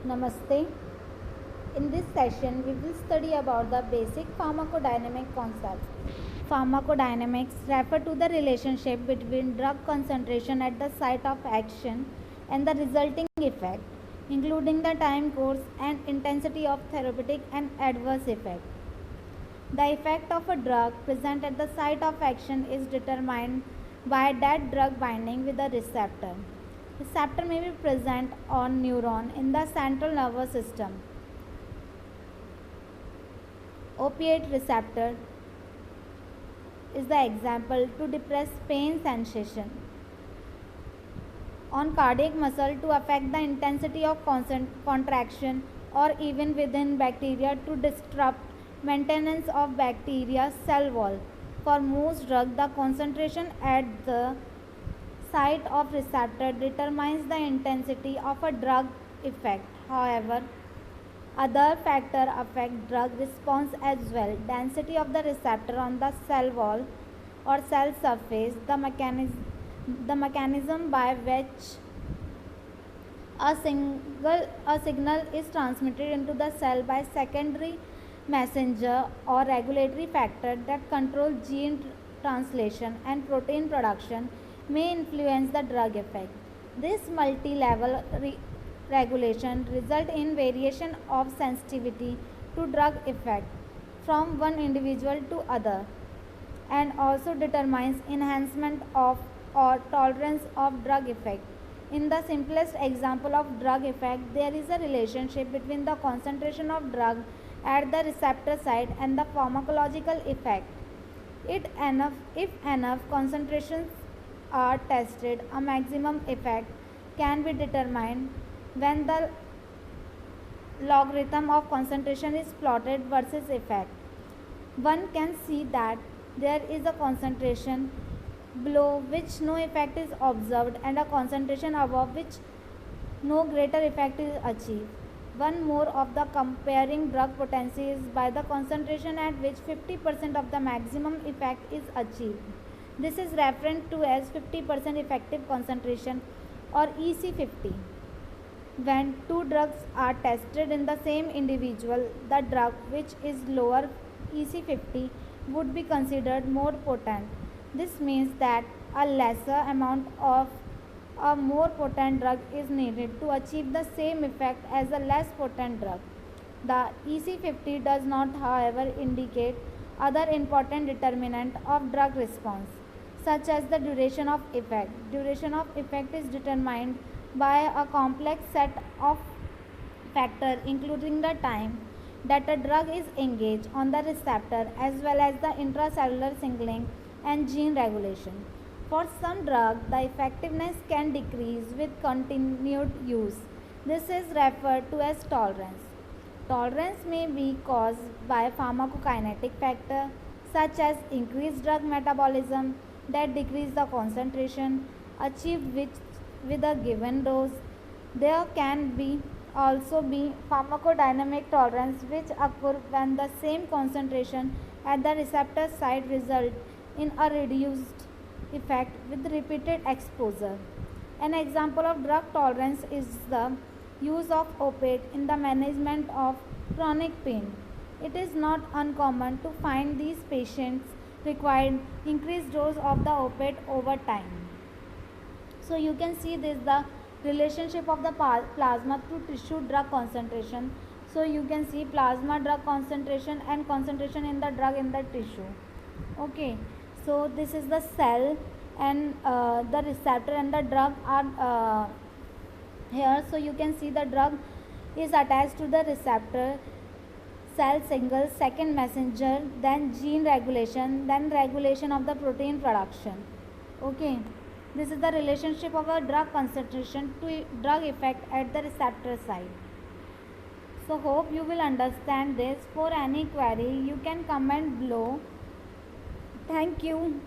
Namaste. In this session, we will study about the basic pharmacodynamic concept. Pharmacodynamics refer to the relationship between drug concentration at the site of action and the resulting effect, including the time course and intensity of therapeutic and adverse effect. The effect of a drug present at the site of action is determined by that drug binding with the receptor. Receptor may be present on neuron in the central nervous system. Opiate receptor is the example to depress pain sensation. On cardiac muscle to affect the intensity of contraction or even within bacteria to disrupt maintenance of bacteria cell wall. For most drugs, the concentration at the site of receptor determines the intensity of a drug effect. However, other factors affect drug response as well. Density of the receptor on the cell wall or cell surface, the mechanism by which a signal is transmitted into the cell by secondary messenger or regulatory factor that control gene translation and protein production may influence the drug effect. This multi-level regulation result in variation of sensitivity to drug effect from one individual to other and also determines enhancement of or tolerance of drug effect. In the simplest example of drug effect, there is a relationship between the concentration of drug at the receptor site and the pharmacological effect. If enough concentrations are tested, a maximum effect can be determined when the logarithm of concentration is plotted versus effect. One can see that there is a concentration below which no effect is observed and a concentration above which no greater effect is achieved. One more of the comparing drug potency is by the concentration at which 50% of the maximum effect is achieved. This is referred to as 50% effective concentration or EC50. When two drugs are tested in the same individual, the drug which is lower EC50 would be considered more potent. This means that a lesser amount of a more potent drug is needed to achieve the same effect as a less potent drug. The EC50 does not, however, indicate other important determinant of drug response, such as the duration of effect. Duration of effect is determined by a complex set of factors including the time that a drug is engaged on the receptor as well as the intracellular signaling and gene regulation. For some drugs, the effectiveness can decrease with continued use. This is referred to as tolerance. Tolerance may be caused by pharmacokinetic factors such as increased drug metabolism that decrease the concentration achieved with a given dose. There can be also be pharmacodynamic tolerance which occur when the same concentration at the receptor site result in a reduced effect with repeated exposure. An example of drug tolerance is the use of opiate in the management of chronic pain. It is not uncommon to find these patients required increased dose of the opiate over time. So you can see this the relationship of the plasma to tissue drug concentration. So you can see plasma drug concentration and concentration in the drug in the tissue. Okay, so this is the cell and the receptor and the drug are here. So you can see the drug is attached to the receptor, cell signal, second messenger, then gene regulation, then regulation of the protein production. Okay, this is the relationship of a drug concentration to drug effect at the receptor site. So hope you will understand this. For any query you can comment below. Thank you.